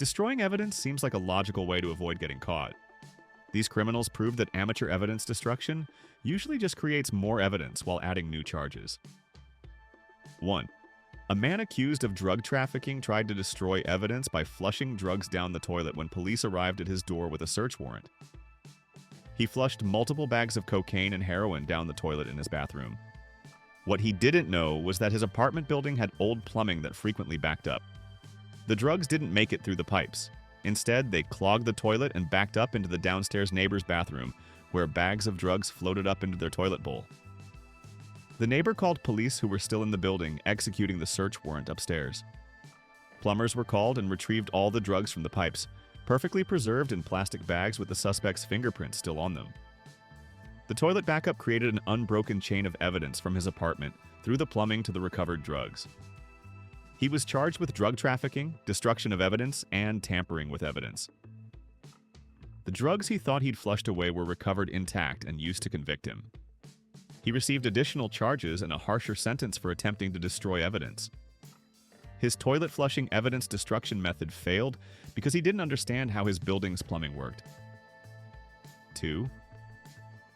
Destroying evidence seems like a logical way to avoid getting caught. These criminals prove that amateur evidence destruction usually just creates more evidence while adding new charges. 1. A man accused of drug trafficking tried to destroy evidence by flushing drugs down the toilet when police arrived at his door with a search warrant. He flushed multiple bags of cocaine and heroin down the toilet in his bathroom. What he didn't know was that his apartment building had old plumbing that frequently backed up. The drugs didn't make it through the pipes. Instead, they clogged the toilet and backed up into the downstairs neighbor's bathroom, where bags of drugs floated up into their toilet bowl. The neighbor called police who were still in the building, executing the search warrant upstairs. Plumbers were called and retrieved all the drugs from the pipes, perfectly preserved in plastic bags with the suspect's fingerprints still on them. The toilet backup created an unbroken chain of evidence from his apartment through the plumbing to the recovered drugs. He was charged with drug trafficking, destruction of evidence, and tampering with evidence. The drugs he thought he'd flushed away were recovered intact and used to convict him. He received additional charges and a harsher sentence for attempting to destroy evidence. His toilet flushing evidence destruction method failed because he didn't understand how his building's plumbing worked. 2.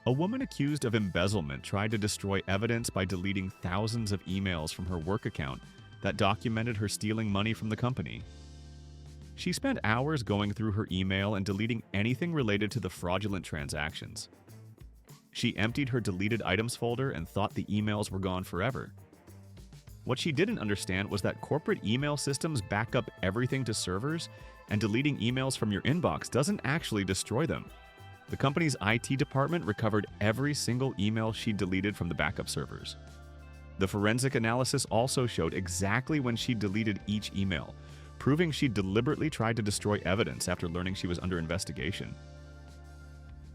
A woman accused of embezzlement tried to destroy evidence by deleting thousands of emails from her work account that documented her stealing money from the company. She spent hours going through her email and deleting anything related to the fraudulent transactions. She emptied her deleted items folder and thought the emails were gone forever. What she didn't understand was that corporate email systems back up everything to servers, and deleting emails from your inbox doesn't actually destroy them. The company's IT department recovered every single email she deleted from the backup servers. The forensic analysis also showed exactly when she deleted each email, proving she deliberately tried to destroy evidence after learning she was under investigation.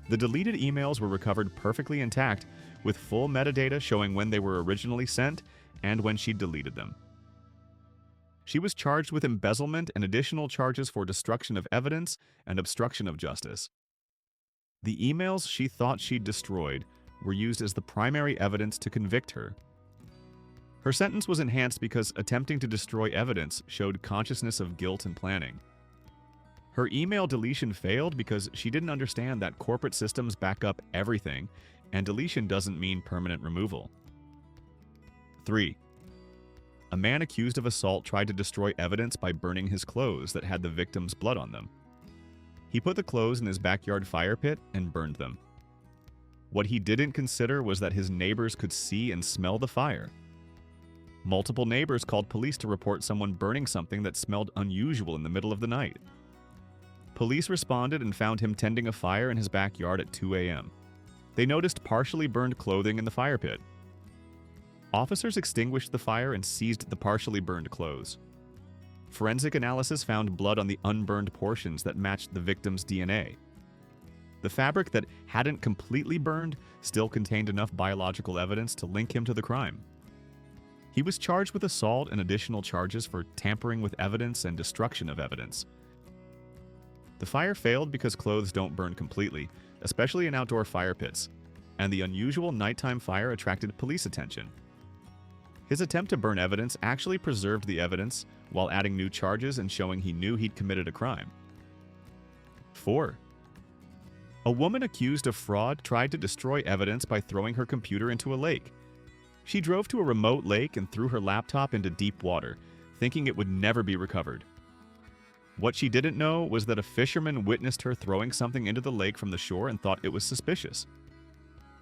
The deleted emails were recovered perfectly intact, with full metadata showing when they were originally sent and when she deleted them. She was charged with embezzlement and additional charges for destruction of evidence and obstruction of justice. The emails she thought she'd destroyed were used as the primary evidence to convict her. Her sentence was enhanced because attempting to destroy evidence showed consciousness of guilt and planning. Her email deletion failed because she didn't understand that corporate systems back up everything, and deletion doesn't mean permanent removal. 3. A man accused of assault tried to destroy evidence by burning his clothes that had the victim's blood on them. He put the clothes in his backyard fire pit and burned them. What he didn't consider was that his neighbors could see and smell the fire. Multiple neighbors called police to report someone burning something that smelled unusual in the middle of the night. Police responded and found him tending a fire in his backyard at 2 a.m. They noticed partially burned clothing in the fire pit. Officers extinguished the fire and seized the partially burned clothes. Forensic analysis found blood on the unburned portions that matched the victim's DNA. The fabric that hadn't completely burned still contained enough biological evidence to link him to the crime. He was charged with assault and additional charges for tampering with evidence and destruction of evidence. The fire failed because clothes don't burn completely, especially in outdoor fire pits, and the unusual nighttime fire attracted police attention. His attempt to burn evidence actually preserved the evidence while adding new charges and showing he knew he'd committed a crime. 4. A woman accused of fraud tried to destroy evidence by throwing her computer into a lake. She drove to a remote lake and threw her laptop into deep water, thinking it would never be recovered. What she didn't know was that a fisherman witnessed her throwing something into the lake from the shore and thought it was suspicious.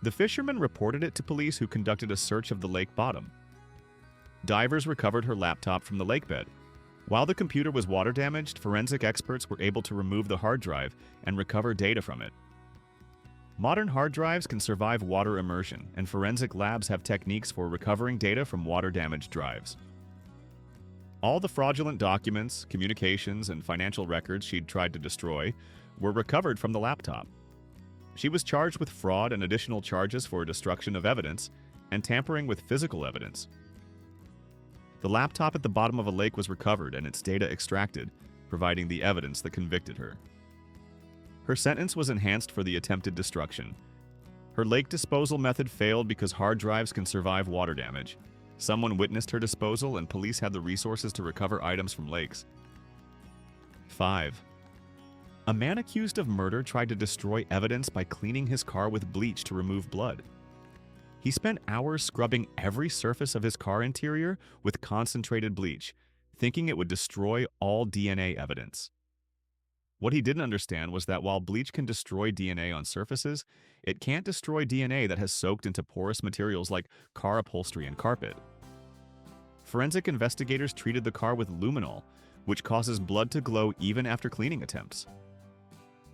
The fisherman reported it to police, who conducted a search of the lake bottom. Divers recovered her laptop from the lakebed. While the computer was water damaged, forensic experts were able to remove the hard drive and recover data from it. Modern hard drives can survive water immersion, and forensic labs have techniques for recovering data from water-damaged drives. All the fraudulent documents, communications, and financial records she'd tried to destroy were recovered from the laptop. She was charged with fraud and additional charges for destruction of evidence and tampering with physical evidence. The laptop at the bottom of a lake was recovered and its data extracted, providing the evidence that convicted her. Her sentence was enhanced for the attempted destruction. Her lake disposal method failed because hard drives can survive water damage. Someone witnessed her disposal, and police had the resources to recover items from lakes. 5. A man accused of murder tried to destroy evidence by cleaning his car with bleach to remove blood. He spent hours scrubbing every surface of his car interior with concentrated bleach, thinking it would destroy all DNA evidence. What he didn't understand was that while bleach can destroy DNA on surfaces, it can't destroy DNA that has soaked into porous materials like car upholstery and carpet. Forensic investigators treated the car with luminol, which causes blood to glow even after cleaning attempts.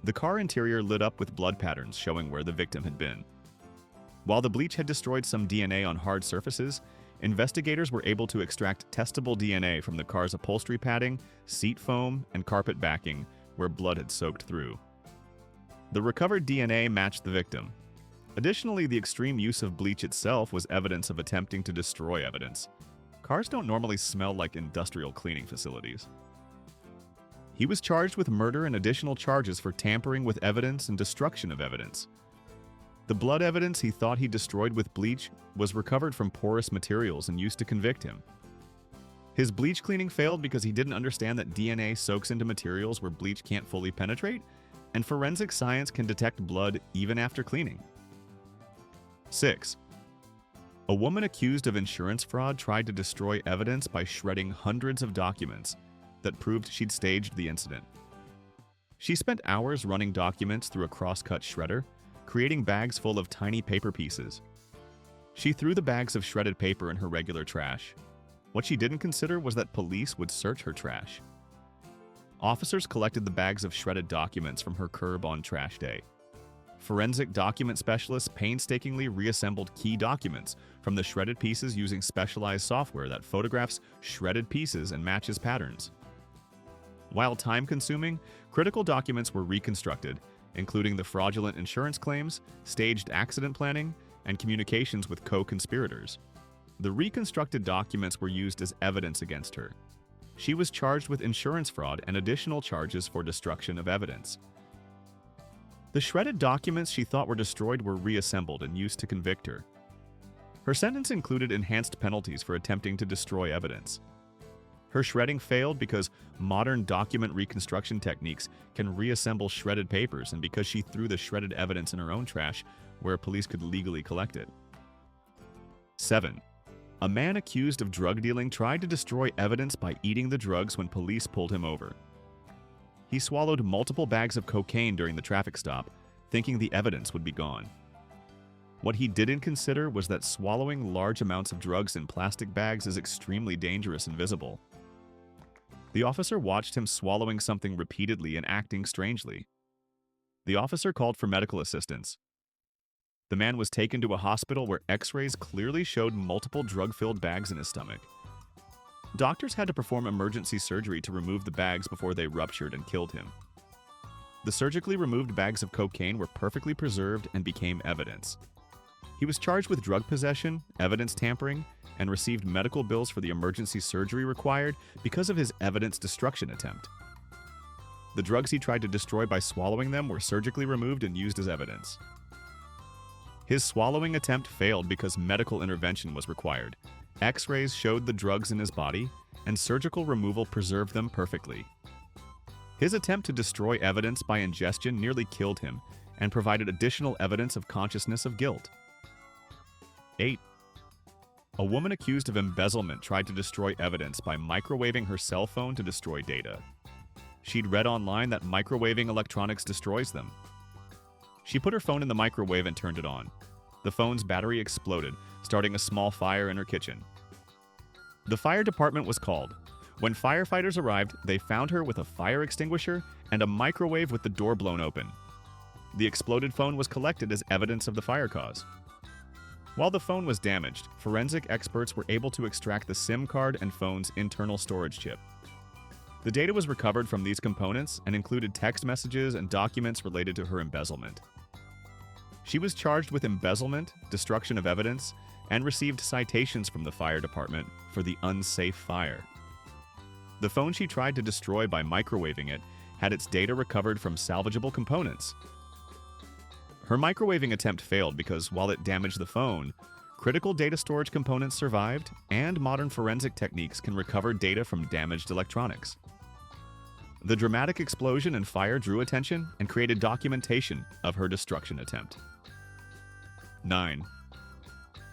The car interior lit up with blood patterns showing where the victim had been. While the bleach had destroyed some DNA on hard surfaces, investigators were able to extract testable DNA from the car's upholstery padding, seat foam, and carpet backing where blood had soaked through. The recovered DNA matched the victim. Additionally, the extreme use of bleach itself was evidence of attempting to destroy evidence. Cars don't normally smell like industrial cleaning facilities. He was charged with murder and additional charges for tampering with evidence and destruction of evidence. The blood evidence he thought he destroyed with bleach was recovered from porous materials and used to convict him. His bleach cleaning failed because he didn't understand that DNA soaks into materials where bleach can't fully penetrate, and forensic science can detect blood even after cleaning. 6. A woman accused of insurance fraud tried to destroy evidence by shredding hundreds of documents that proved she'd staged the incident. She spent hours running documents through a cross-cut shredder, creating bags full of tiny paper pieces. She threw the bags of shredded paper in her regular trash. What she didn't consider was that police would search her trash. Officers collected the bags of shredded documents from her curb on trash day. Forensic document specialists painstakingly reassembled key documents from the shredded pieces using specialized software that photographs shredded pieces and matches patterns. While time-consuming, critical documents were reconstructed, including the fraudulent insurance claims, staged accident planning, and communications with co-conspirators. The reconstructed documents were used as evidence against her. She was charged with insurance fraud and additional charges for destruction of evidence. The shredded documents she thought were destroyed were reassembled and used to convict her. Her sentence included enhanced penalties for attempting to destroy evidence. Her shredding failed because modern document reconstruction techniques can reassemble shredded papers and because she threw the shredded evidence in her own trash where police could legally collect it. 7. A man accused of drug dealing tried to destroy evidence by eating the drugs when police pulled him over. He swallowed multiple bags of cocaine during the traffic stop, thinking the evidence would be gone. What he didn't consider was that swallowing large amounts of drugs in plastic bags is extremely dangerous and visible. The officer watched him swallowing something repeatedly and acting strangely. The officer called for medical assistance. The man was taken to a hospital where X-rays clearly showed multiple drug-filled bags in his stomach. Doctors had to perform emergency surgery to remove the bags before they ruptured and killed him. The surgically removed bags of cocaine were perfectly preserved and became evidence. He was charged with drug possession, evidence tampering, and received medical bills for the emergency surgery required because of his evidence destruction attempt. The drugs he tried to destroy by swallowing them were surgically removed and used as evidence. His swallowing attempt failed because medical intervention was required. X-rays showed the drugs in his body, and surgical removal preserved them perfectly. His attempt to destroy evidence by ingestion nearly killed him and provided additional evidence of consciousness of guilt. 8. A woman accused of embezzlement tried to destroy evidence by microwaving her cell phone to destroy data. She'd read online that microwaving electronics destroys them. She put her phone in the microwave and turned it on. The phone's battery exploded, starting a small fire in her kitchen. The fire department was called. When firefighters arrived, they found her with a fire extinguisher and a microwave with the door blown open. The exploded phone was collected as evidence of the fire cause. While the phone was damaged, forensic experts were able to extract the SIM card and phone's internal storage chip. The data was recovered from these components and included text messages and documents related to her embezzlement. She was charged with embezzlement, destruction of evidence, and received citations from the fire department for the unsafe fire. The phone she tried to destroy by microwaving it had its data recovered from salvageable components. Her microwaving attempt failed because while it damaged the phone, critical data storage components survived, and modern forensic techniques can recover data from damaged electronics. The dramatic explosion and fire drew attention and created documentation of her destruction attempt. 9.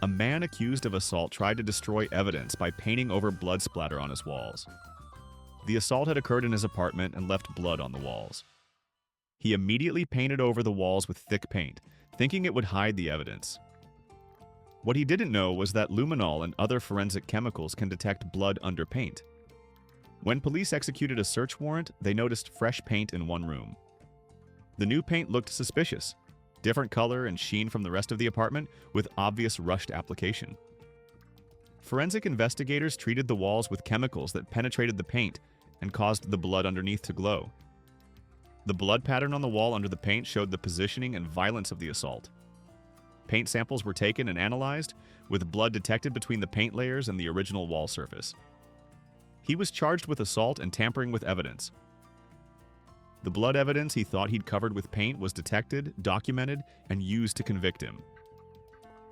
A man accused of assault tried to destroy evidence by painting over blood splatter on his walls. The assault had occurred in his apartment and left blood on the walls. He immediately painted over the walls with thick paint, thinking it would hide the evidence. What he didn't know was that luminol and other forensic chemicals can detect blood under paint. When police executed a search warrant, they noticed fresh paint in one room. The new paint looked suspicious, different color and sheen from the rest of the apartment with obvious rushed application. Forensic investigators treated the walls with chemicals that penetrated the paint and caused the blood underneath to glow. The blood pattern on the wall under the paint showed the positioning and violence of the assault. Paint samples were taken and analyzed, with blood detected between the paint layers and the original wall surface. He was charged with assault and tampering with evidence. The blood evidence he thought he'd covered with paint was detected, documented, and used to convict him.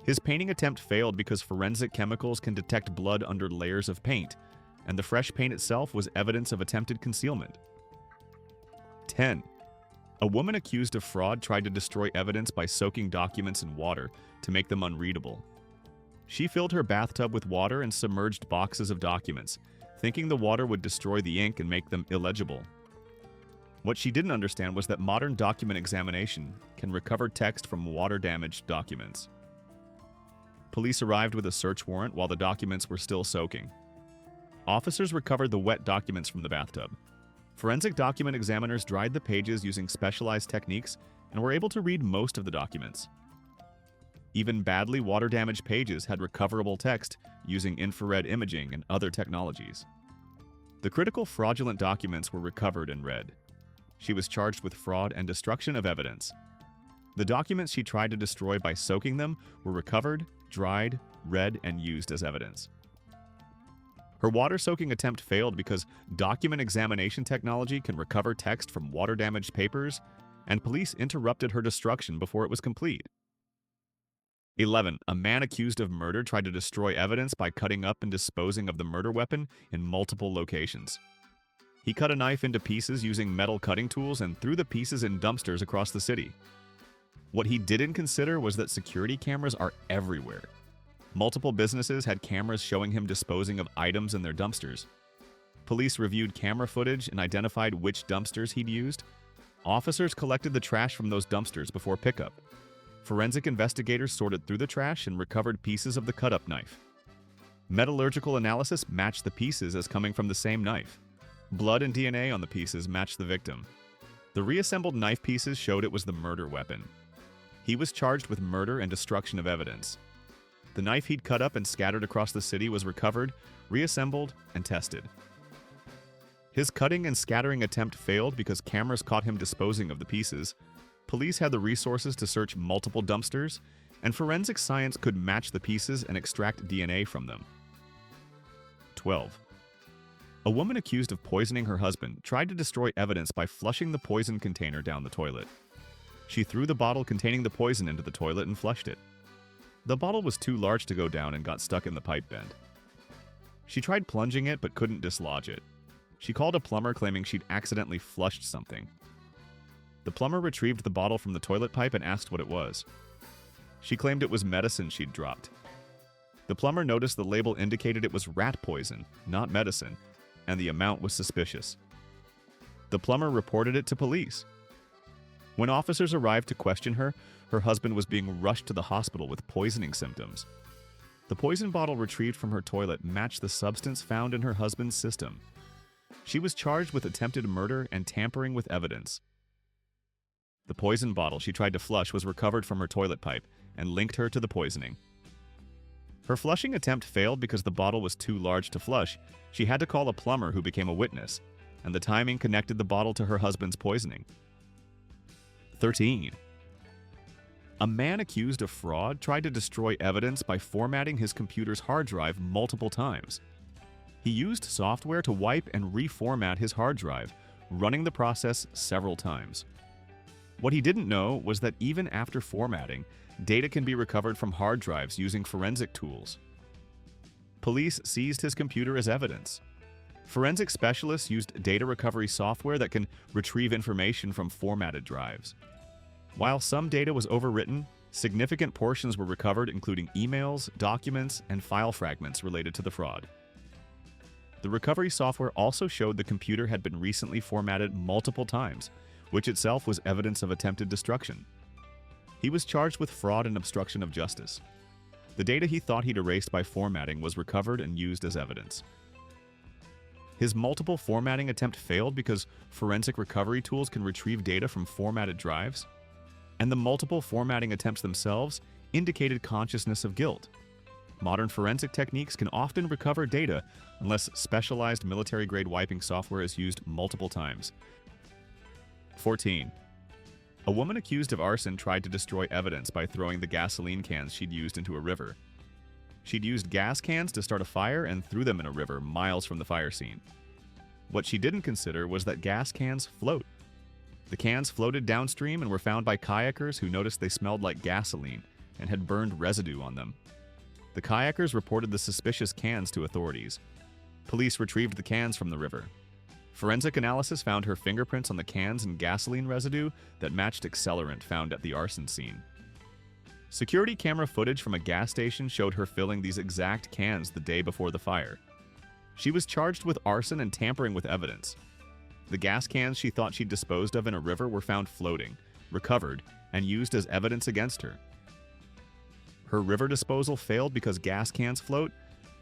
His painting attempt failed because forensic chemicals can detect blood under layers of paint, and the fresh paint itself was evidence of attempted concealment. 10. A woman accused of fraud tried to destroy evidence by soaking documents in water to make them unreadable. She filled her bathtub with water and submerged boxes of documents, thinking the water would destroy the ink and make them illegible. What she didn't understand was that modern document examination can recover text from water-damaged documents. Police arrived with a search warrant while the documents were still soaking. Officers recovered the wet documents from the bathtub. Forensic document examiners dried the pages using specialized techniques and were able to read most of the documents. Even badly water-damaged pages had recoverable text using infrared imaging and other technologies. The critical fraudulent documents were recovered and read. She was charged with fraud and destruction of evidence. The documents she tried to destroy by soaking them were recovered, dried, read, and used as evidence. Her water-soaking attempt failed because document examination technology can recover text from water-damaged papers, and police interrupted her destruction before it was complete. 11. A man accused of murder tried to destroy evidence by cutting up and disposing of the murder weapon in multiple locations. He cut a knife into pieces using metal cutting tools and threw the pieces in dumpsters across the city. What he didn't consider was that security cameras are everywhere. Multiple businesses had cameras showing him disposing of items in their dumpsters. Police reviewed camera footage and identified which dumpsters he'd used. Officers collected the trash from those dumpsters before pickup. Forensic investigators sorted through the trash and recovered pieces of the cut-up knife. Metallurgical analysis matched the pieces as coming from the same knife. Blood and DNA on the pieces matched the victim. The reassembled knife pieces showed it was the murder weapon. He was charged with murder and destruction of evidence. The knife he'd cut up and scattered across the city was recovered, reassembled, and tested. His cutting and scattering attempt failed because cameras caught him disposing of the pieces. Police had the resources to search multiple dumpsters, and forensic science could match the pieces and extract DNA from them. 12. A woman accused of poisoning her husband tried to destroy evidence by flushing the poison container down the toilet. She threw the bottle containing the poison into the toilet and flushed it. The bottle was too large to go down and got stuck in the pipe bend. She tried plunging it but couldn't dislodge it. She called a plumber claiming she'd accidentally flushed something. The plumber retrieved the bottle from the toilet pipe and asked what it was. She claimed it was medicine she'd dropped. The plumber noticed the label indicated it was rat poison, not medicine, and the amount was suspicious. The plumber reported it to police. When officers arrived to question her, her husband was being rushed to the hospital with poisoning symptoms. The poison bottle retrieved from her toilet matched the substance found in her husband's system. She was charged with attempted murder and tampering with evidence. The poison bottle she tried to flush was recovered from her toilet pipe and linked her to the poisoning. Her flushing attempt failed because the bottle was too large to flush. She had to call a plumber who became a witness, and the timing connected the bottle to her husband's poisoning. 13. A man accused of fraud tried to destroy evidence by formatting his computer's hard drive multiple times. He used software to wipe and reformat his hard drive, running the process several times. What he didn't know was that even after formatting, data can be recovered from hard drives using forensic tools. Police seized his computer as evidence. Forensic specialists used data recovery software that can retrieve information from formatted drives. While some data was overwritten, significant portions were recovered, including emails, documents, and file fragments related to the fraud. The recovery software also showed the computer had been recently formatted multiple times, which itself was evidence of attempted destruction. He was charged with fraud and obstruction of justice. The data he thought he'd erased by formatting was recovered and used as evidence. His multiple formatting attempt failed because forensic recovery tools can retrieve data from formatted drives, and the multiple formatting attempts themselves indicated consciousness of guilt. Modern forensic techniques can often recover data unless specialized military-grade wiping software is used multiple times. 14. A woman accused of arson tried to destroy evidence by throwing the gasoline cans she'd used into a river. She'd used gas cans to start a fire and threw them in a river miles from the fire scene. What she didn't consider was that gas cans float. The cans floated downstream and were found by kayakers who noticed they smelled like gasoline and had burned residue on them. The kayakers reported the suspicious cans to authorities. Police retrieved the cans from the river. Forensic analysis found her fingerprints on the cans and gasoline residue that matched accelerant found at the arson scene. Security camera footage from a gas station showed her filling these exact cans the day before the fire. She was charged with arson and tampering with evidence. The gas cans she thought she'd disposed of in a river were found floating, recovered, and used as evidence against her. Her river disposal failed because gas cans float.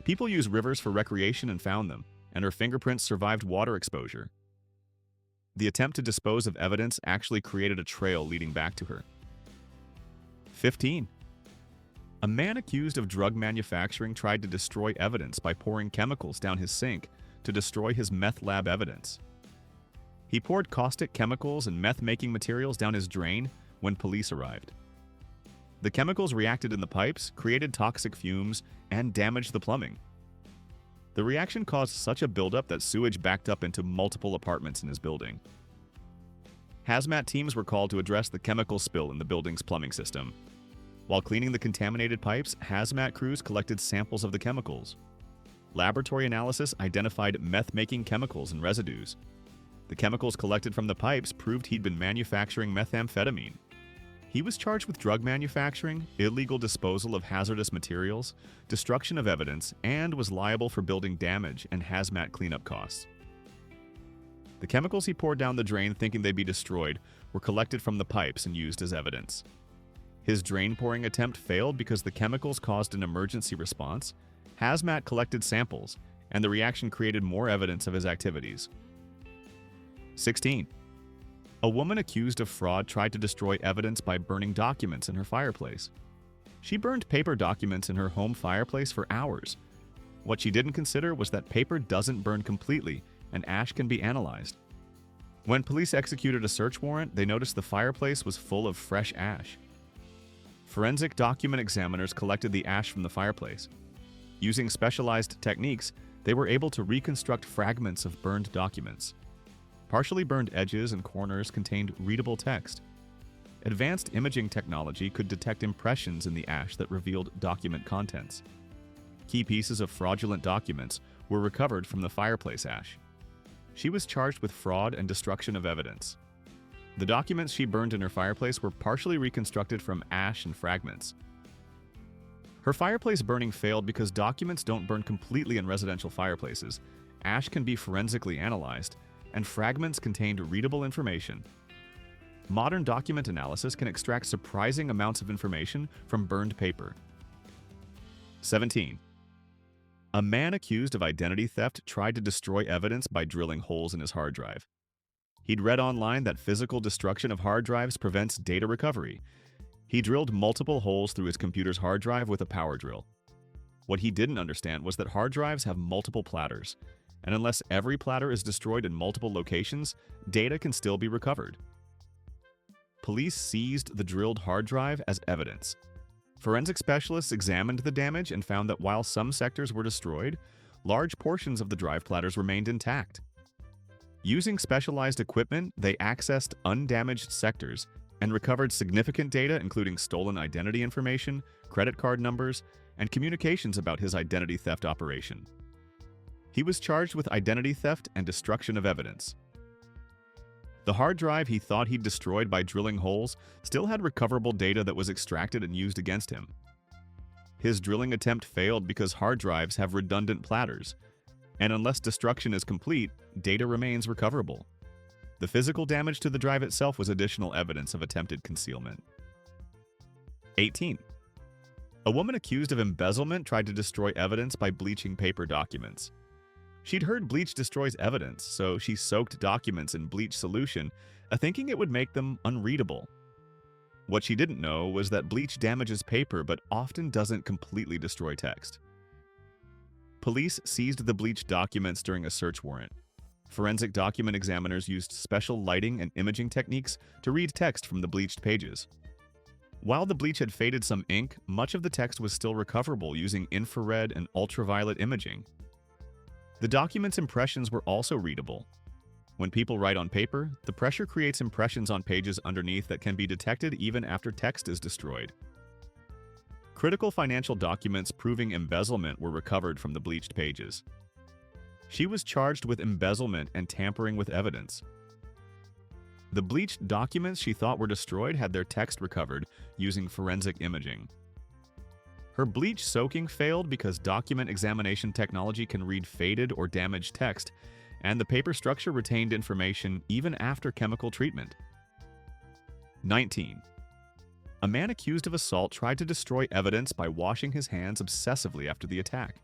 People use rivers for recreation and found them, and her fingerprints survived water exposure. The attempt to dispose of evidence actually created a trail leading back to her. 15. A man accused of drug manufacturing tried to destroy evidence by pouring chemicals down his sink to destroy his meth lab evidence. He poured caustic chemicals and meth-making materials down his drain when police arrived. The chemicals reacted in the pipes, created toxic fumes, and damaged the plumbing. The reaction caused such a buildup that sewage backed up into multiple apartments in his building. Hazmat teams were called to address the chemical spill in the building's plumbing system. While cleaning the contaminated pipes, hazmat crews collected samples of the chemicals. Laboratory analysis identified meth-making chemicals and residues. The chemicals collected from the pipes proved he'd been manufacturing methamphetamine. He was charged with drug manufacturing, illegal disposal of hazardous materials, destruction of evidence, and was liable for building damage and hazmat cleanup costs. The chemicals he poured down the drain thinking they'd be destroyed were collected from the pipes and used as evidence. His drain pouring attempt failed because the chemicals caused an emergency response, hazmat collected samples, and the reaction created more evidence of his activities. 16. A woman accused of fraud tried to destroy evidence by burning documents in her fireplace. She burned paper documents in her home fireplace for hours. What she didn't consider was that paper doesn't burn completely, and ash can be analyzed. When police executed a search warrant, they noticed the fireplace was full of fresh ash. Forensic document examiners collected the ash from the fireplace. Using specialized techniques, they were able to reconstruct fragments of burned documents. Partially burned edges and corners contained readable text. Advanced imaging technology could detect impressions in the ash that revealed document contents. Key pieces of fraudulent documents were recovered from the fireplace ash. She was charged with fraud and destruction of evidence. The documents she burned in her fireplace were partially reconstructed from ash and fragments. Her fireplace burning failed because documents don't burn completely in residential fireplaces. Ash can be forensically analyzed, and fragments contained readable information. Modern document analysis can extract surprising amounts of information from burned paper. 17. A man accused of identity theft tried to destroy evidence by drilling holes in his hard drive. He'd read online that physical destruction of hard drives prevents data recovery. He drilled multiple holes through his computer's hard drive with a power drill. What he didn't understand was that hard drives have multiple platters, and unless every platter is destroyed in multiple locations, data can still be recovered. Police seized the drilled hard drive as evidence. Forensic specialists examined the damage and found that while some sectors were destroyed, large portions of the drive platters remained intact. Using specialized equipment, they accessed undamaged sectors and recovered significant data including stolen identity information, credit card numbers, and communications about his identity theft operation. He was charged with identity theft and destruction of evidence. The hard drive he thought he'd destroyed by drilling holes still had recoverable data that was extracted and used against him. His drilling attempt failed because hard drives have redundant platters, and unless destruction is complete, data remains recoverable. The physical damage to the drive itself was additional evidence of attempted concealment. 18. A woman accused of embezzlement tried to destroy evidence by bleaching paper documents. She'd heard bleach destroys evidence, so she soaked documents in bleach solution, thinking it would make them unreadable. What she didn't know was that bleach damages paper but often doesn't completely destroy text. Police seized the bleached documents during a search warrant. Forensic document examiners used special lighting and imaging techniques to read text from the bleached pages. While the bleach had faded some ink, much of the text was still recoverable using infrared and ultraviolet imaging. The document's impressions were also readable. When people write on paper, the pressure creates impressions on pages underneath that can be detected even after text is destroyed. Critical financial documents proving embezzlement were recovered from the bleached pages. She was charged with embezzlement and tampering with evidence. The bleached documents she thought were destroyed had their text recovered using forensic imaging. Her bleach soaking failed because document examination technology can read faded or damaged text, and the paper structure retained information even after chemical treatment. 19. A man accused of assault tried to destroy evidence by washing his hands obsessively after the attack.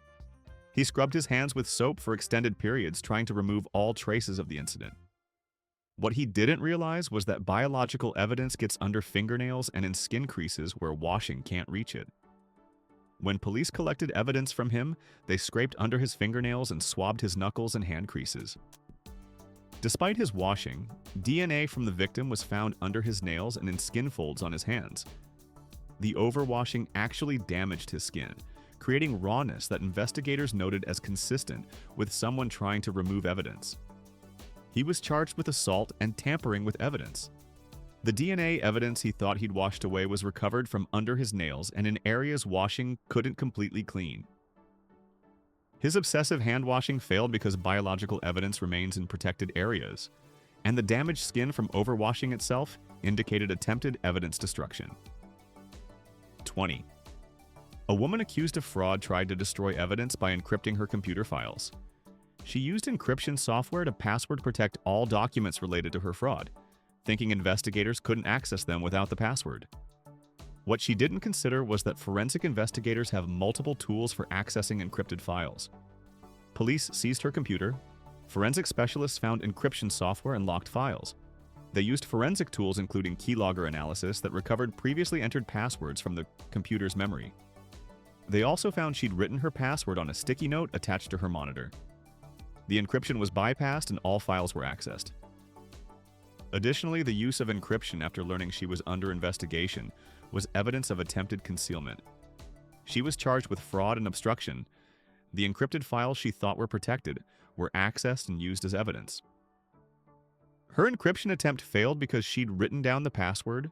He scrubbed his hands with soap for extended periods, trying to remove all traces of the incident. What he didn't realize was that biological evidence gets under fingernails and in skin creases where washing can't reach it. When police collected evidence from him, they scraped under his fingernails and swabbed his knuckles and hand creases. Despite his washing, DNA from the victim was found under his nails and in skin folds on his hands. The overwashing actually damaged his skin, creating rawness that investigators noted as consistent with someone trying to remove evidence. He was charged with assault and tampering with evidence. The DNA evidence he thought he'd washed away was recovered from under his nails and in areas washing couldn't completely clean. His obsessive hand washing failed because biological evidence remains in protected areas, and the damaged skin from overwashing itself indicated attempted evidence destruction. 20. A woman accused of fraud tried to destroy evidence by encrypting her computer files. She used encryption software to password protect all documents related to her fraud, thinking investigators couldn't access them without the password. What she didn't consider was that forensic investigators have multiple tools for accessing encrypted files. Police seized her computer. Forensic specialists found encryption software and locked files. They used forensic tools including keylogger analysis that recovered previously entered passwords from the computer's memory. They also found she'd written her password on a sticky note attached to her monitor. The encryption was bypassed and all files were accessed. Additionally, the use of encryption after learning she was under investigation was evidence of attempted concealment. She was charged with fraud and obstruction. The encrypted files she thought were protected were accessed and used as evidence. Her encryption attempt failed because she'd written down the password.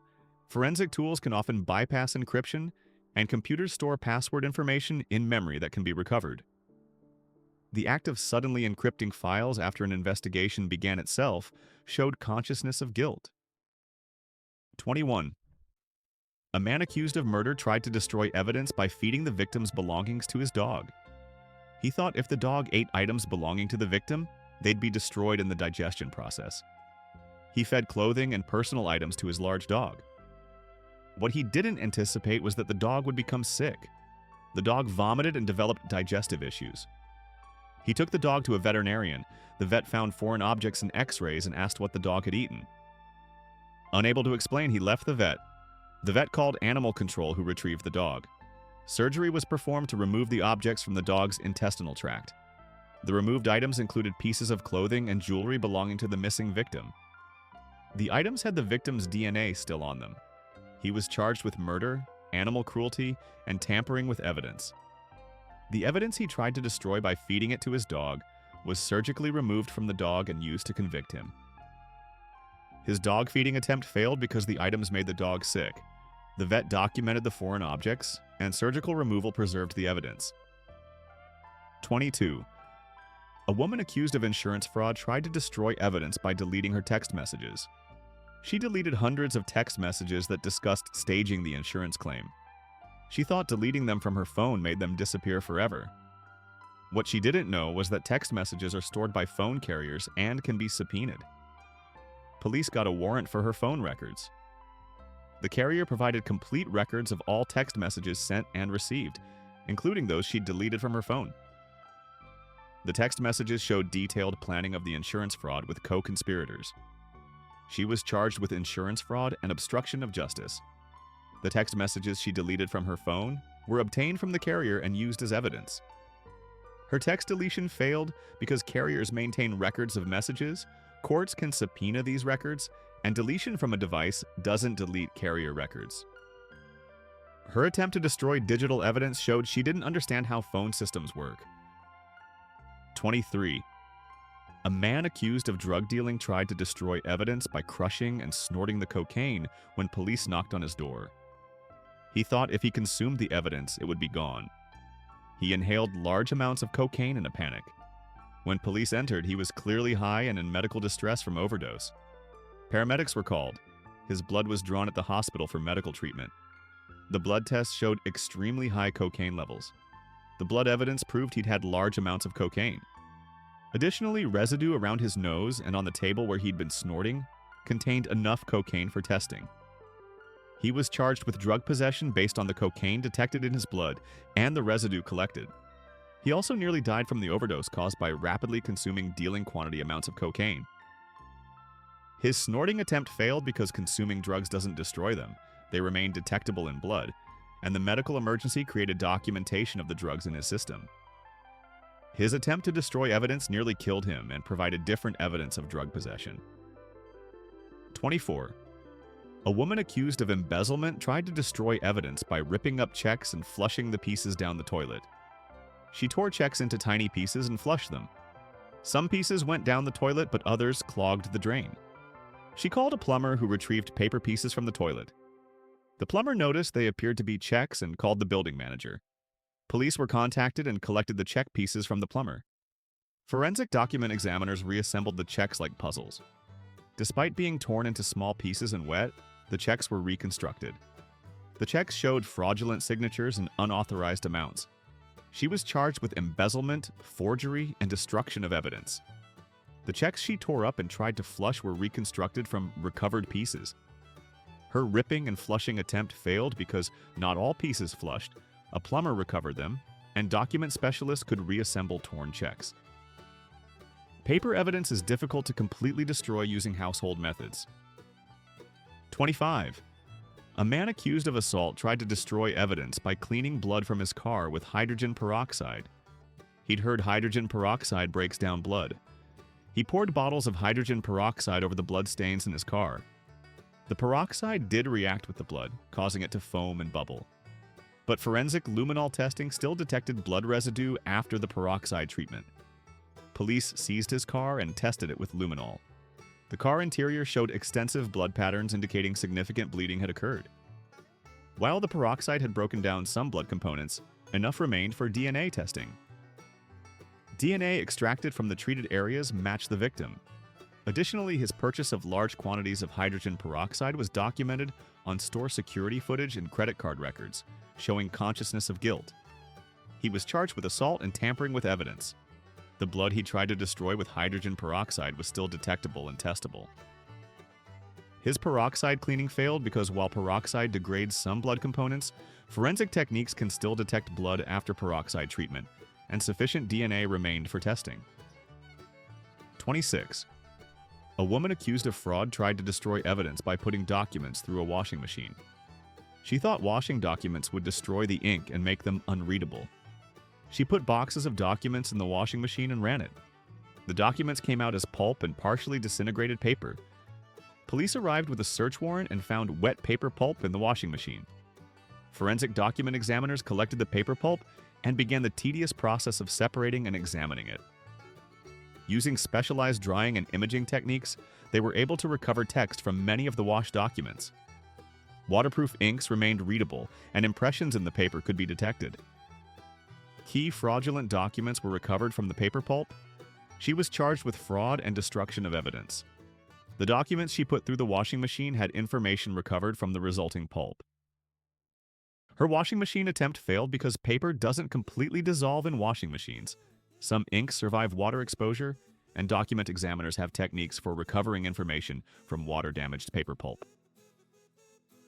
Forensic tools can often bypass encryption, and computers store password information in memory that can be recovered. The act of suddenly encrypting files after an investigation began itself showed consciousness of guilt. 21. A man accused of murder tried to destroy evidence by feeding the victim's belongings to his dog. He thought if the dog ate items belonging to the victim, they'd be destroyed in the digestion process. He fed clothing and personal items to his large dog. What he didn't anticipate was that the dog would become sick. The dog vomited and developed digestive issues. He took the dog to a veterinarian. The vet found foreign objects in x-rays and asked what the dog had eaten. Unable to explain, he left the vet. The vet called animal control, who retrieved the dog. Surgery was performed to remove the objects from the dog's intestinal tract. The removed items included pieces of clothing and jewelry belonging to the missing victim. The items had the victim's DNA still on them. He was charged with murder, animal cruelty, and tampering with evidence. The evidence he tried to destroy by feeding it to his dog was surgically removed from the dog and used to convict him. His dog feeding attempt failed because the items made the dog sick. The vet documented the foreign objects, and surgical removal preserved the evidence. 22. A woman accused of insurance fraud tried to destroy evidence by deleting her text messages. She deleted hundreds of text messages that discussed staging the insurance claim. She thought deleting them from her phone made them disappear forever. What she didn't know was that text messages are stored by phone carriers and can be subpoenaed. Police got a warrant for her phone records. The carrier provided complete records of all text messages sent and received, including those she'd deleted from her phone. The text messages showed detailed planning of the insurance fraud with co-conspirators. She was charged with insurance fraud and obstruction of justice. The text messages she deleted from her phone were obtained from the carrier and used as evidence. Her text deletion failed because carriers maintain records of messages, courts can subpoena these records, and deletion from a device doesn't delete carrier records. Her attempt to destroy digital evidence showed she didn't understand how phone systems work. 23. A man accused of drug dealing tried to destroy evidence by crushing and snorting the cocaine when police knocked on his door. He thought if he consumed the evidence, it would be gone. He inhaled large amounts of cocaine in a panic. When police entered, he was clearly high and in medical distress from overdose. Paramedics were called. His blood was drawn at the hospital for medical treatment. The blood tests showed extremely high cocaine levels. The blood evidence proved he'd had large amounts of cocaine. Additionally, residue around his nose and on the table where he'd been snorting contained enough cocaine for testing. He was charged with drug possession based on the cocaine detected in his blood and the residue collected. He also nearly died from the overdose caused by rapidly consuming dealing quantity amounts of cocaine. His snorting attempt failed because consuming drugs doesn't destroy them. They remain detectable in blood, and the medical emergency created documentation of the drugs in his system. His attempt to destroy evidence nearly killed him and provided different evidence of drug possession. 24. A woman accused of embezzlement tried to destroy evidence by ripping up checks and flushing the pieces down the toilet. She tore checks into tiny pieces and flushed them. Some pieces went down the toilet, but others clogged the drain. She called a plumber who retrieved paper pieces from the toilet. The plumber noticed they appeared to be checks and called the building manager. Police were contacted and collected the check pieces from the plumber. Forensic document examiners reassembled the checks like puzzles. Despite being torn into small pieces and wet, the checks were reconstructed. The checks showed fraudulent signatures and unauthorized amounts. She was charged with embezzlement, forgery, and destruction of evidence. The checks she tore up and tried to flush were reconstructed from recovered pieces. Her ripping and flushing attempt failed because not all pieces flushed, a plumber recovered them, and document specialists could reassemble torn checks. Paper evidence is difficult to completely destroy using household methods. 25. A man accused of assault tried to destroy evidence by cleaning blood from his car with hydrogen peroxide. He'd heard hydrogen peroxide breaks down blood. He poured bottles of hydrogen peroxide over the blood stains in his car. The peroxide did react with the blood, causing it to foam and bubble. But forensic luminol testing still detected blood residue after the peroxide treatment. Police seized his car and tested it with luminol. The car interior showed extensive blood patterns indicating significant bleeding had occurred. While the peroxide had broken down some blood components, enough remained for DNA testing. DNA extracted from the treated areas matched the victim. Additionally, his purchase of large quantities of hydrogen peroxide was documented on store security footage and credit card records, showing consciousness of guilt. He was charged with assault and tampering with evidence. The blood he tried to destroy with hydrogen peroxide was still detectable and testable. His peroxide cleaning failed because while peroxide degrades some blood components, forensic techniques can still detect blood after peroxide treatment, and sufficient DNA remained for testing. 26. A woman accused of fraud tried to destroy evidence by putting documents through a washing machine. She thought washing documents would destroy the ink and make them unreadable. She put boxes of documents in the washing machine and ran it. The documents came out as pulp and partially disintegrated paper. Police arrived with a search warrant and found wet paper pulp in the washing machine. Forensic document examiners collected the paper pulp and began the tedious process of separating and examining it. Using specialized drying and imaging techniques, they were able to recover text from many of the washed documents. Waterproof inks remained readable, and impressions in the paper could be detected. Key fraudulent documents were recovered from the paper pulp, She was charged with fraud and destruction of evidence. The documents she put through the washing machine had information recovered from the resulting pulp. Her washing machine attempt failed because paper doesn't completely dissolve in washing machines. Some inks survive water exposure, and document examiners have techniques for recovering information from water-damaged paper pulp.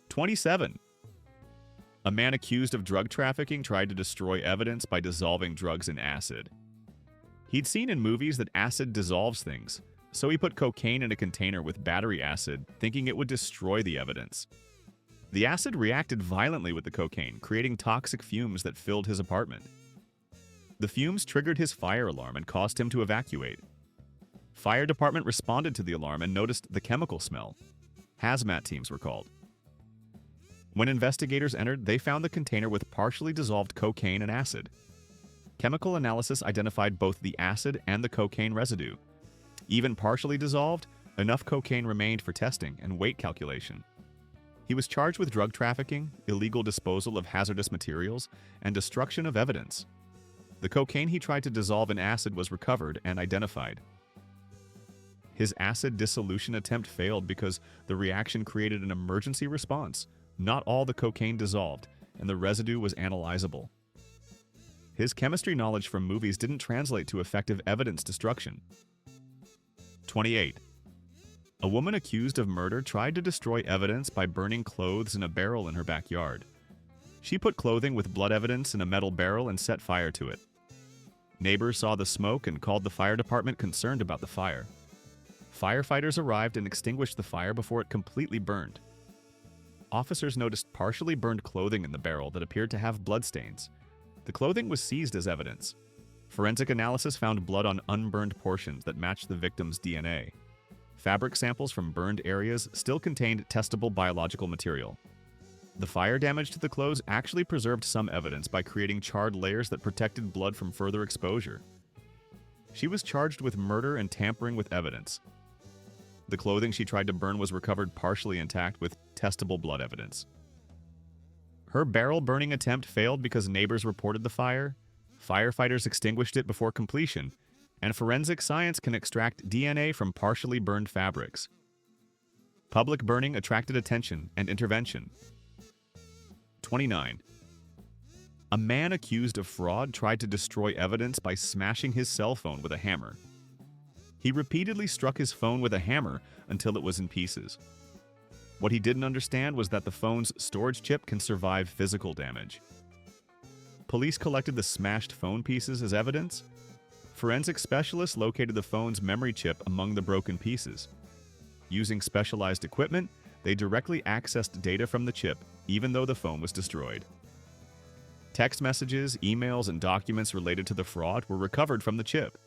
27. A man accused of drug trafficking tried to destroy evidence by dissolving drugs in acid. He'd seen in movies that acid dissolves things, so he put cocaine in a container with battery acid, thinking it would destroy the evidence. The acid reacted violently with the cocaine, creating toxic fumes that filled his apartment. The fumes triggered his fire alarm and caused him to evacuate. Fire department responded to the alarm and noticed the chemical smell. Hazmat teams were called. When investigators entered, they found the container with partially dissolved cocaine and acid. Chemical analysis identified both the acid and the cocaine residue. Even partially dissolved, enough cocaine remained for testing and weight calculation. He was charged with drug trafficking, illegal disposal of hazardous materials, and destruction of evidence. The cocaine he tried to dissolve in acid was recovered and identified. His acid dissolution attempt failed because the reaction created an emergency response. Not all the cocaine dissolved, and the residue was analyzable. His chemistry knowledge from movies didn't translate to effective evidence destruction. 28. A woman accused of murder tried to destroy evidence by burning clothes in a barrel in her backyard. She put clothing with blood evidence in a metal barrel and set fire to it. Neighbors saw the smoke and called the fire department concerned about the fire. Firefighters arrived and extinguished the fire before it completely burned. Officers noticed partially burned clothing in the barrel that appeared to have bloodstains. The clothing was seized as evidence. Forensic analysis found blood on unburned portions that matched the victim's DNA. Fabric samples from burned areas still contained testable biological material. The fire damage to the clothes actually preserved some evidence by creating charred layers that protected blood from further exposure. She was charged with murder and tampering with evidence. The clothing she tried to burn was recovered partially intact with testable blood evidence. Her barrel burning attempt failed because neighbors reported the fire, firefighters extinguished it before completion, and forensic science can extract DNA from partially burned fabrics. Public burning attracted attention and intervention. 29. A man accused of fraud tried to destroy evidence by smashing his cell phone with a hammer. He repeatedly struck his phone with a hammer until it was in pieces. What he didn't understand was that the phone's storage chip can survive physical damage. Police collected the smashed phone pieces as evidence. Forensic specialists located the phone's memory chip among the broken pieces. Using specialized equipment, they directly accessed data from the chip, even though the phone was destroyed. Text messages, emails, and documents related to the fraud were recovered from the chip.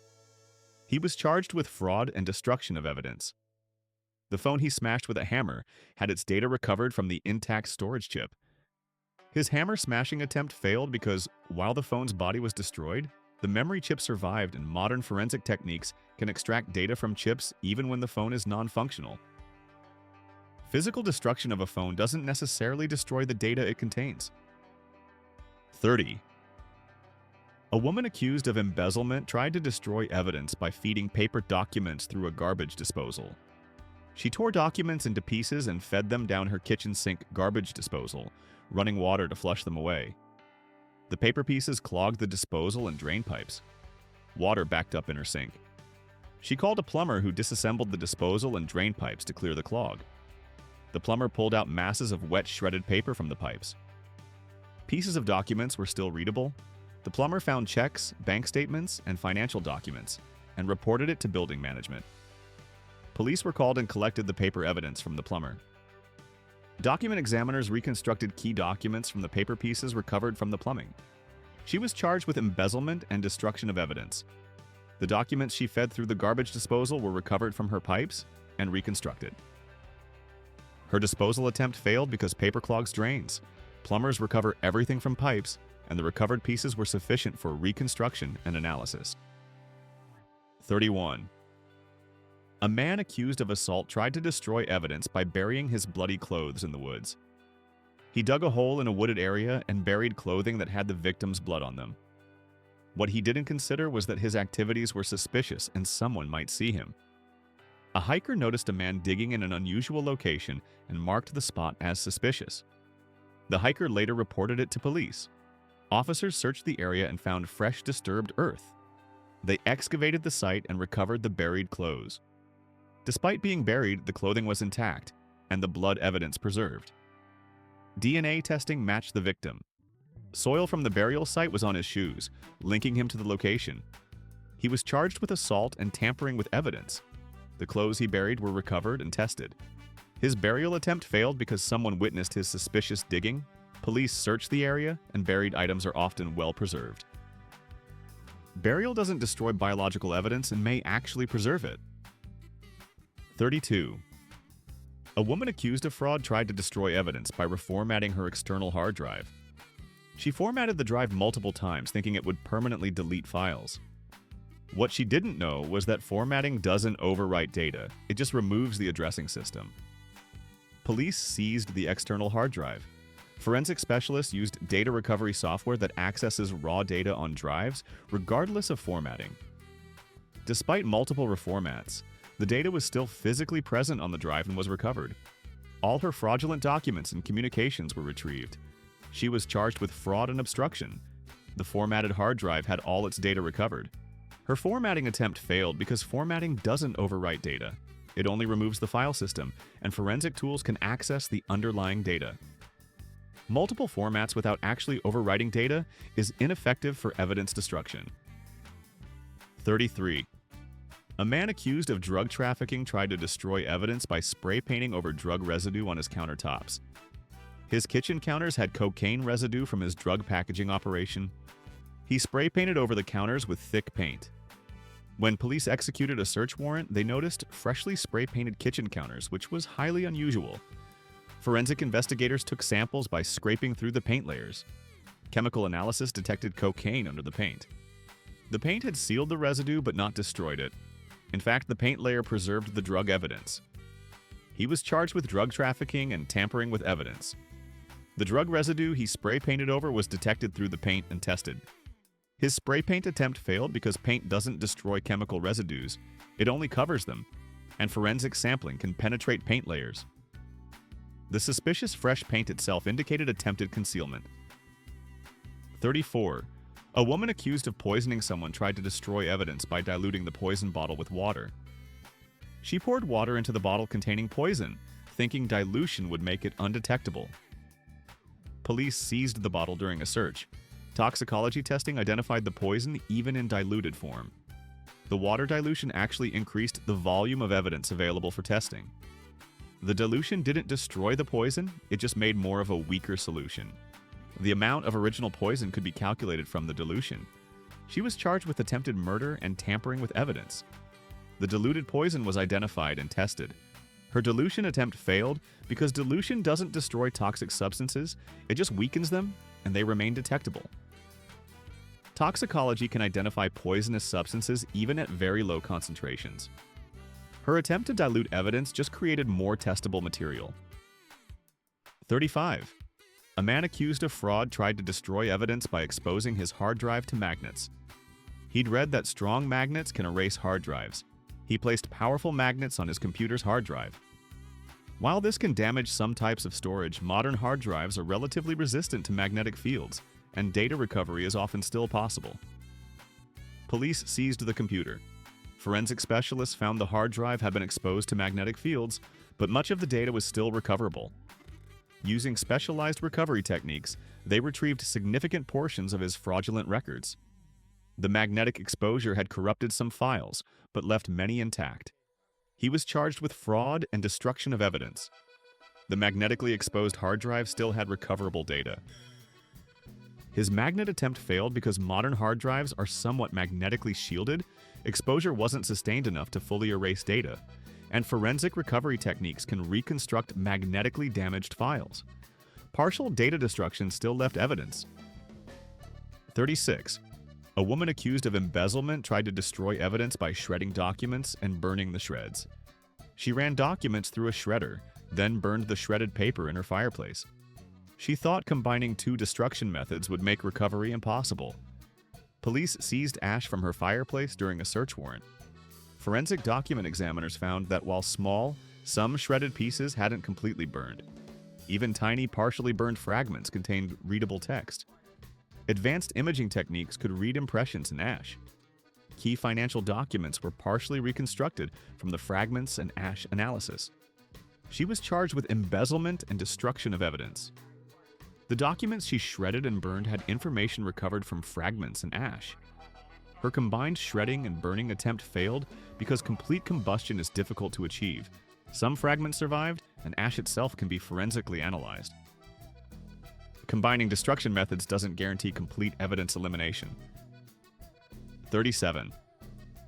He was charged with fraud and destruction of evidence. The phone he smashed with a hammer had its data recovered from the intact storage chip. His hammer smashing attempt failed because, while the phone's body was destroyed, the memory chip survived, and modern forensic techniques can extract data from chips even when the phone is non-functional. Physical destruction of a phone doesn't necessarily destroy the data it contains. 30. A woman accused of embezzlement tried to destroy evidence by feeding paper documents through a garbage disposal. She tore documents into pieces and fed them down her kitchen sink garbage disposal, running water to flush them away. The paper pieces clogged the disposal and drain pipes. Water backed up in her sink. She called a plumber who disassembled the disposal and drain pipes to clear the clog. The plumber pulled out masses of wet, shredded paper from the pipes. Pieces of documents were still readable. The plumber found checks, bank statements, and financial documents, and reported it to building management. Police were called and collected the paper evidence from the plumber. Document examiners reconstructed key documents from the paper pieces recovered from the plumbing. She was charged with embezzlement and destruction of evidence. The documents she fed through the garbage disposal were recovered from her pipes and reconstructed. Her disposal attempt failed because paper clogs drains. Plumbers recover everything from pipes, and the recovered pieces were sufficient for reconstruction and analysis. 31. A man accused of assault tried to destroy evidence by burying his bloody clothes in the woods. He dug a hole in a wooded area and buried clothing that had the victim's blood on them. What he didn't consider was that his activities were suspicious and someone might see him. A hiker noticed a man digging in an unusual location and marked the spot as suspicious. The hiker later reported it to police. Officers searched the area and found fresh, disturbed earth. They excavated the site and recovered the buried clothes. Despite being buried, the clothing was intact, and the blood evidence preserved. DNA testing matched the victim. Soil from the burial site was on his shoes, linking him to the location. He was charged with assault and tampering with evidence. The clothes he buried were recovered and tested. His burial attempt failed because someone witnessed his suspicious digging. Police searched the area, and buried items are often well preserved. Burial doesn't destroy biological evidence and may actually preserve it. 32. A woman accused of fraud tried to destroy evidence by reformatting her external hard drive. She formatted the drive multiple times, thinking it would permanently delete files. What she didn't know was that formatting doesn't overwrite data, it just removes the addressing system. Police seized the external hard drive. Forensic specialists used data recovery software that accesses raw data on drives, regardless of formatting. Despite multiple reformats, the data was still physically present on the drive and was recovered. All her fraudulent documents and communications were retrieved. She was charged with fraud and obstruction. The formatted hard drive had all its data recovered. Her formatting attempt failed because formatting doesn't overwrite data. It only removes the file system, and forensic tools can access the underlying data. Multiple formats without actually overwriting data is ineffective for evidence destruction. 33. A man accused of drug trafficking tried to destroy evidence by spray painting over drug residue on his countertops. His kitchen counters had cocaine residue from his drug packaging operation. He spray painted over the counters with thick paint. When police executed a search warrant, they noticed freshly spray-painted kitchen counters, which was highly unusual. Forensic investigators took samples by scraping through the paint layers. Chemical analysis detected cocaine under the paint. The paint had sealed the residue but not destroyed it. In fact, the paint layer preserved the drug evidence. He was charged with drug trafficking and tampering with evidence. The drug residue he spray-painted over was detected through the paint and tested. His spray paint attempt failed because paint doesn't destroy chemical residues, it only covers them, and forensic sampling can penetrate paint layers. The suspicious fresh paint itself indicated attempted concealment. 34. A woman accused of poisoning someone tried to destroy evidence by diluting the poison bottle with water. She poured water into the bottle containing poison, thinking dilution would make it undetectable. Police seized the bottle during a search. Toxicology testing identified the poison even in diluted form. The water dilution actually increased the volume of evidence available for testing. The dilution didn't destroy the poison, it just made more of a weaker solution. The amount of original poison could be calculated from the dilution. She was charged with attempted murder and tampering with evidence. The diluted poison was identified and tested. Her dilution attempt failed because dilution doesn't destroy toxic substances, it just weakens them and they remain detectable. Toxicology can identify poisonous substances even at very low concentrations. Her attempt to dilute evidence just created more testable material. 35. A man accused of fraud tried to destroy evidence by exposing his hard drive to magnets. He'd read that strong magnets can erase hard drives. He placed powerful magnets on his computer's hard drive. While this can damage some types of storage, modern hard drives are relatively resistant to magnetic fields, and data recovery is often still possible. Police seized the computer. Forensic specialists found the hard drive had been exposed to magnetic fields, but much of the data was still recoverable. Using specialized recovery techniques, they retrieved significant portions of his fraudulent records. The magnetic exposure had corrupted some files, but left many intact. He was charged with fraud and destruction of evidence. The magnetically exposed hard drive still had recoverable data. His magnet attempt failed because modern hard drives are somewhat magnetically shielded, exposure wasn't sustained enough to fully erase data, and forensic recovery techniques can reconstruct magnetically damaged files. Partial data destruction still left evidence. 36. A woman accused of embezzlement tried to destroy evidence by shredding documents and burning the shreds. She ran documents through a shredder, then burned the shredded paper in her fireplace. She thought combining two destruction methods would make recovery impossible. Police seized ash from her fireplace during a search warrant. Forensic document examiners found that while small, some shredded pieces hadn't completely burned. Even tiny, partially burned fragments contained readable text. Advanced imaging techniques could read impressions in ash. Key financial documents were partially reconstructed from the fragments and ash analysis. She was charged with embezzlement and destruction of evidence. The documents she shredded and burned had information recovered from fragments and ash. Her combined shredding and burning attempt failed because complete combustion is difficult to achieve. Some fragments survived, and ash itself can be forensically analyzed. Combining destruction methods doesn't guarantee complete evidence elimination. 37.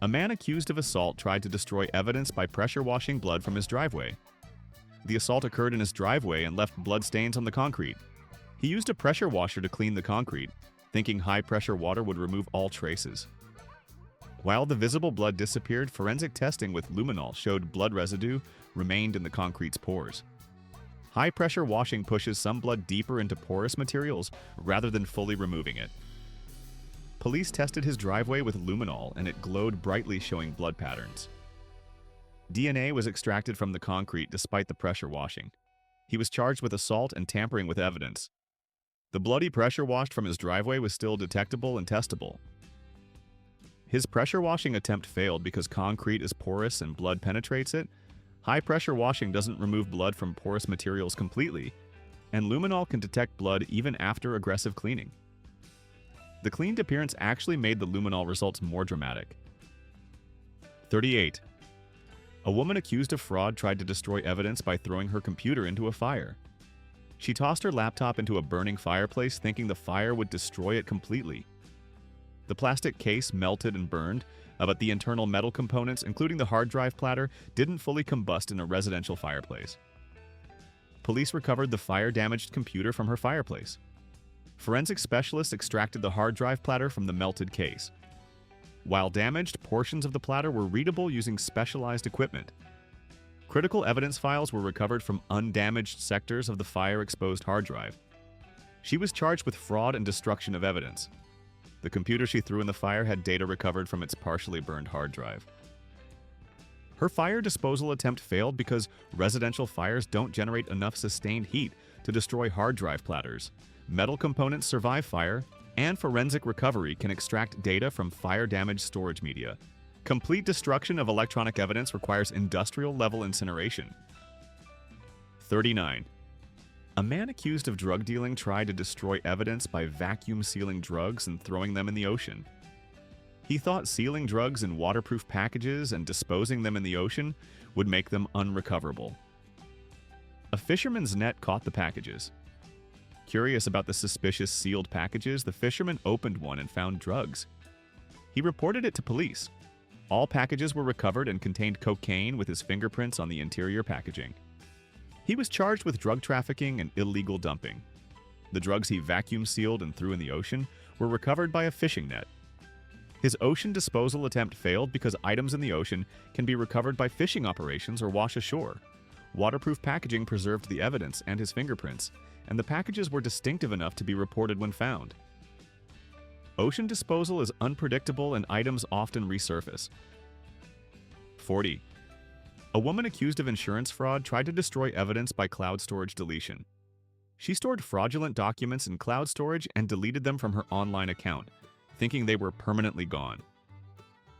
A man accused of assault tried to destroy evidence by pressure washing blood from his driveway. The assault occurred in his driveway and left blood stains on the concrete. He used a pressure washer to clean the concrete, thinking high-pressure water would remove all traces. While the visible blood disappeared, forensic testing with luminol showed blood residue remained in the concrete's pores. High-pressure washing pushes some blood deeper into porous materials rather than fully removing it. Police tested his driveway with luminol, and it glowed brightly, showing blood patterns. DNA was extracted from the concrete despite the pressure washing. He was charged with assault and tampering with evidence. The blood he pressure washed from his driveway was still detectable and testable. His pressure washing attempt failed because concrete is porous and blood penetrates it. High pressure washing doesn't remove blood from porous materials completely, and luminol can detect blood even after aggressive cleaning. The cleaned appearance actually made the luminol results more dramatic. 38. A woman accused of fraud tried to destroy evidence by throwing her computer into a fire. She tossed her laptop into a burning fireplace, thinking the fire would destroy it completely. The plastic case melted and burned, but the internal metal components, including the hard drive platter, didn't fully combust in a residential fireplace. Police recovered the fire-damaged computer from her fireplace. Forensic specialists extracted the hard drive platter from the melted case. While damaged, portions of the platter were readable using specialized equipment. Critical evidence files were recovered from undamaged sectors of the fire-exposed hard drive. She was charged with fraud and destruction of evidence. The computer she threw in the fire had data recovered from its partially burned hard drive. Her fire disposal attempt failed because residential fires don't generate enough sustained heat to destroy hard drive platters. Metal components survive fire, and forensic recovery can extract data from fire-damaged storage media. Complete destruction of electronic evidence requires industrial-level incineration. 39. A man accused of drug dealing tried to destroy evidence by vacuum-sealing drugs and throwing them in the ocean. He thought sealing drugs in waterproof packages and disposing them in the ocean would make them unrecoverable. A fisherman's net caught the packages. Curious about the suspicious sealed packages, the fisherman opened one and found drugs. He reported it to police. All packages were recovered and contained cocaine with his fingerprints on the interior packaging. He was charged with drug trafficking and illegal dumping. The drugs he vacuum sealed and threw in the ocean were recovered by a fishing net. His ocean disposal attempt failed because items in the ocean can be recovered by fishing operations or wash ashore. Waterproof packaging preserved the evidence and his fingerprints, and the packages were distinctive enough to be reported when found. Ocean disposal is unpredictable and items often resurface. 40. A woman accused of insurance fraud tried to destroy evidence by cloud storage deletion. She stored fraudulent documents in cloud storage and deleted them from her online account, thinking they were permanently gone.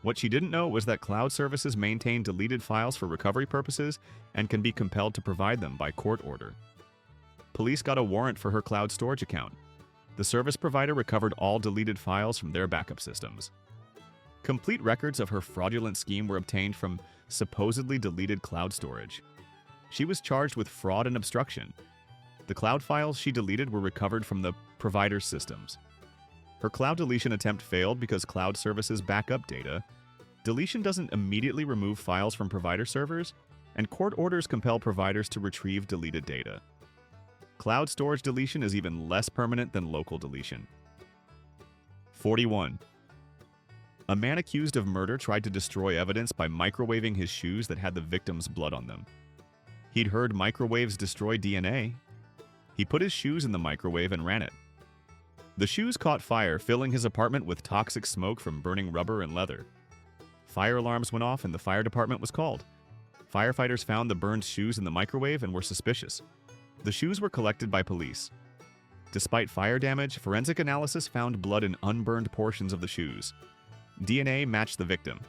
What she didn't know was that cloud services maintain deleted files for recovery purposes and can be compelled to provide them by court order. Police got a warrant for her cloud storage account. The service provider recovered all deleted files from their backup systems. Complete records of her fraudulent scheme were obtained from supposedly deleted cloud storage. She was charged with fraud and obstruction. The cloud files she deleted were recovered from the provider's systems. Her cloud deletion attempt failed because cloud services back up data. Deletion doesn't immediately remove files from provider servers, and court orders compel providers to retrieve deleted data. Cloud storage deletion is even less permanent than local deletion. 41. A man accused of murder tried to destroy evidence by microwaving his shoes that had the victim's blood on them. He'd heard microwaves destroy DNA. He put his shoes in the microwave and ran it. The shoes caught fire, filling his apartment with toxic smoke from burning rubber and leather. Fire alarms went off and the fire department was called. Firefighters found the burned shoes in the microwave and were suspicious. The shoes were collected by police. Despite fire damage, forensic analysis found blood in unburned portions of the shoes. DNA matched the victim.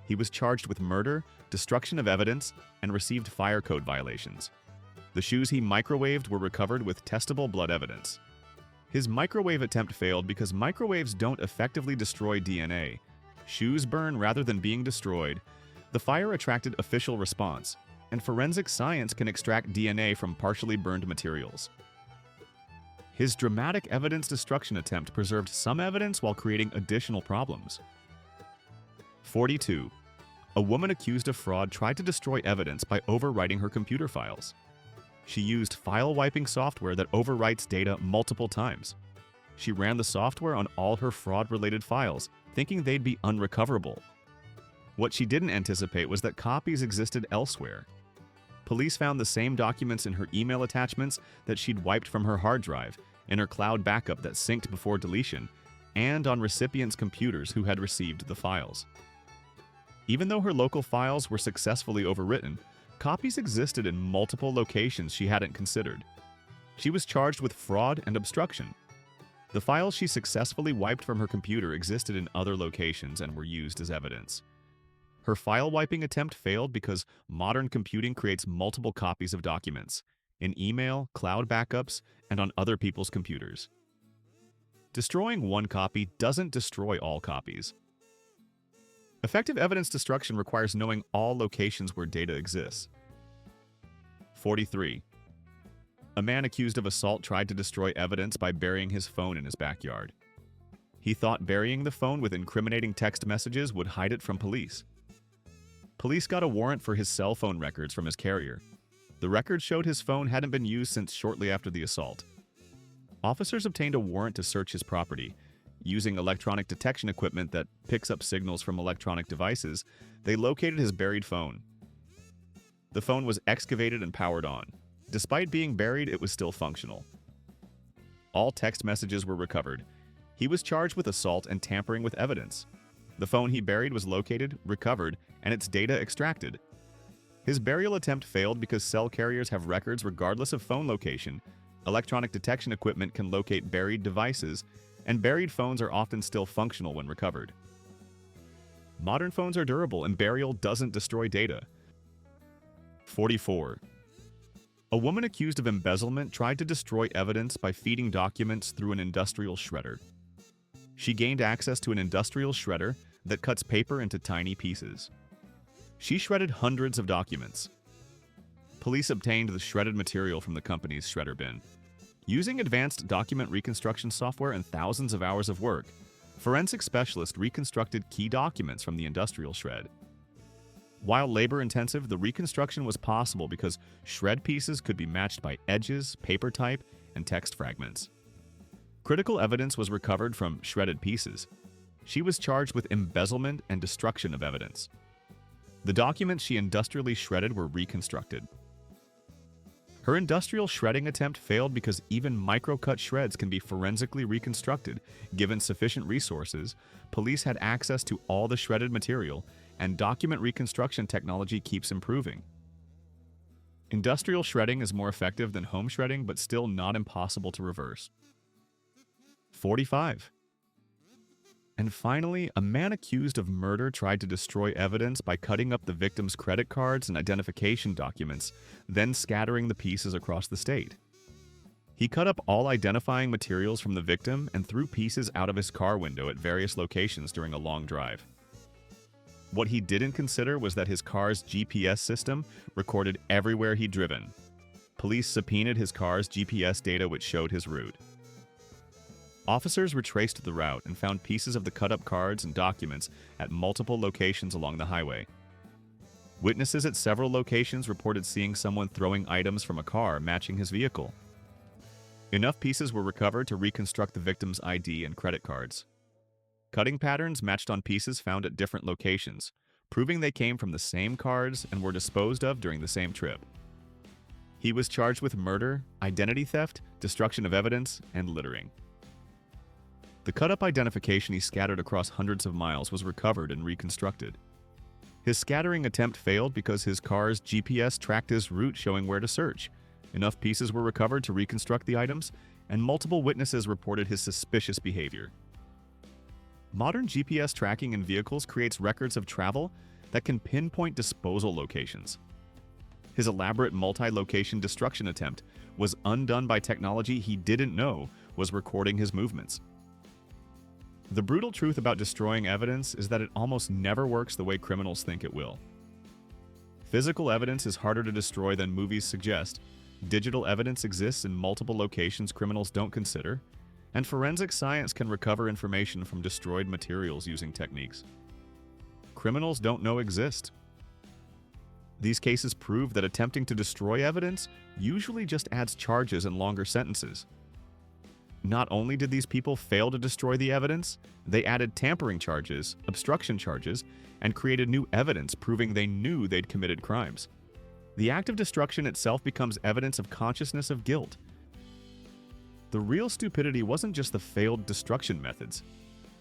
He was charged with murder, destruction of evidence, and received fire code violations. The shoes he microwaved were recovered with testable blood evidence. His microwave attempt failed because microwaves don't effectively destroy DNA. Shoes burn rather than being destroyed. The fire attracted official response, and forensic science can extract DNA from partially burned materials. His dramatic evidence destruction attempt preserved some evidence while creating additional problems. 42. A woman accused of fraud tried to destroy evidence by overwriting her computer files. She used file-wiping software that overwrites data multiple times. She ran the software on all her fraud-related files, thinking they'd be unrecoverable. What she didn't anticipate was that copies existed elsewhere. Police found the same documents in her email attachments that she'd wiped from her hard drive, in her cloud backup that synced before deletion, and on recipients' computers who had received the files. Even though her local files were successfully overwritten, copies existed in multiple locations she hadn't considered. She was charged with fraud and obstruction. The files she successfully wiped from her computer existed in other locations and were used as evidence. Her file wiping attempt failed because modern computing creates multiple copies of documents, in email, cloud backups, and on other people's computers. Destroying one copy doesn't destroy all copies. Effective evidence destruction requires knowing all locations where data exists. 43. A man accused of assault tried to destroy evidence by burying his phone in his backyard. He thought burying the phone with incriminating text messages would hide it from police. Police got a warrant for his cell phone records from his carrier. The records showed his phone hadn't been used since shortly after the assault. Officers obtained a warrant to search his property. Using electronic detection equipment that picks up signals from electronic devices, they located his buried phone. The phone was excavated and powered on. Despite being buried, it was still functional. All text messages were recovered. He was charged with assault and tampering with evidence. The phone he buried was located, recovered, and its data extracted. His burial attempt failed because cell carriers have records regardless of phone location. Electronic detection equipment can locate buried devices, and buried phones are often still functional when recovered. Modern phones are durable, and burial doesn't destroy data. 44. A woman accused of embezzlement tried to destroy evidence by feeding documents through an industrial shredder. She gained access to an industrial shredder that cuts paper into tiny pieces. She shredded hundreds of documents. Police obtained the shredded material from the company's shredder bin. Using advanced document reconstruction software and thousands of hours of work, forensic specialists reconstructed key documents from the industrial shred. While labor-intensive, the reconstruction was possible because shred pieces could be matched by edges, paper type, and text fragments. Critical evidence was recovered from shredded pieces. She was charged with embezzlement and destruction of evidence. The documents she industrially shredded were reconstructed. Her industrial shredding attempt failed because even micro-cut shreds can be forensically reconstructed. Given sufficient resources, police had access to all the shredded material, and document reconstruction technology keeps improving. Industrial shredding is more effective than home shredding, but still not impossible to reverse. 45. And finally, a man accused of murder tried to destroy evidence by cutting up the victim's credit cards and identification documents, then scattering the pieces across the state. He cut up all identifying materials from the victim and threw pieces out of his car window at various locations during a long drive. What he didn't consider was that his car's GPS system recorded everywhere he'd driven. Police subpoenaed his car's GPS data, which showed his route. Officers retraced the route and found pieces of the cut-up cards and documents at multiple locations along the highway. Witnesses at several locations reported seeing someone throwing items from a car matching his vehicle. Enough pieces were recovered to reconstruct the victim's ID and credit cards. Cutting patterns matched on pieces found at different locations, proving they came from the same cards and were disposed of during the same trip. He was charged with murder, identity theft, destruction of evidence, and littering. The cut-up identification he scattered across hundreds of miles was recovered and reconstructed. His scattering attempt failed because his car's GPS tracked his route showing where to search. Enough pieces were recovered to reconstruct the items, and multiple witnesses reported his suspicious behavior. Modern GPS tracking in vehicles creates records of travel that can pinpoint disposal locations. His elaborate multi-location destruction attempt was undone by technology he didn't know was recording his movements. The brutal truth about destroying evidence is that it almost never works the way criminals think it will. Physical evidence is harder to destroy than movies suggest. Digital evidence exists in multiple locations criminals don't consider, and forensic science can recover information from destroyed materials using techniques criminals don't know exist. These cases prove that attempting to destroy evidence usually just adds charges and longer sentences. Not only did these people fail to destroy the evidence, they added tampering charges, obstruction charges, and created new evidence proving they knew they'd committed crimes. The act of destruction itself becomes evidence of consciousness of guilt. The real stupidity wasn't just the failed destruction methods.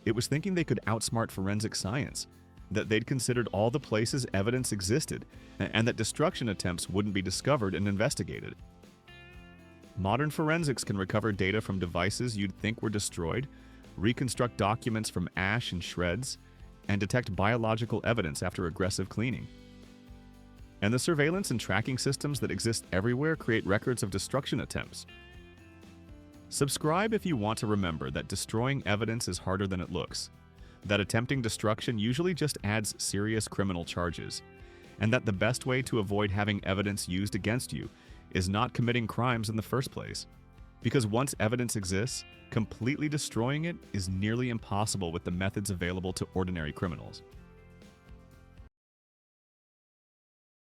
It was thinking they could outsmart forensic science, that they'd considered all the places evidence existed, and that destruction attempts wouldn't be discovered and investigated. Modern forensics can recover data from devices you'd think were destroyed, reconstruct documents from ash and shreds, and detect biological evidence after aggressive cleaning. And the surveillance and tracking systems that exist everywhere create records of destruction attempts. Subscribe if you want to remember that destroying evidence is harder than it looks, that attempting destruction usually just adds serious criminal charges, and that the best way to avoid having evidence used against you is not committing crimes in the first place. Because once evidence exists, completely destroying it is nearly impossible with the methods available to ordinary criminals.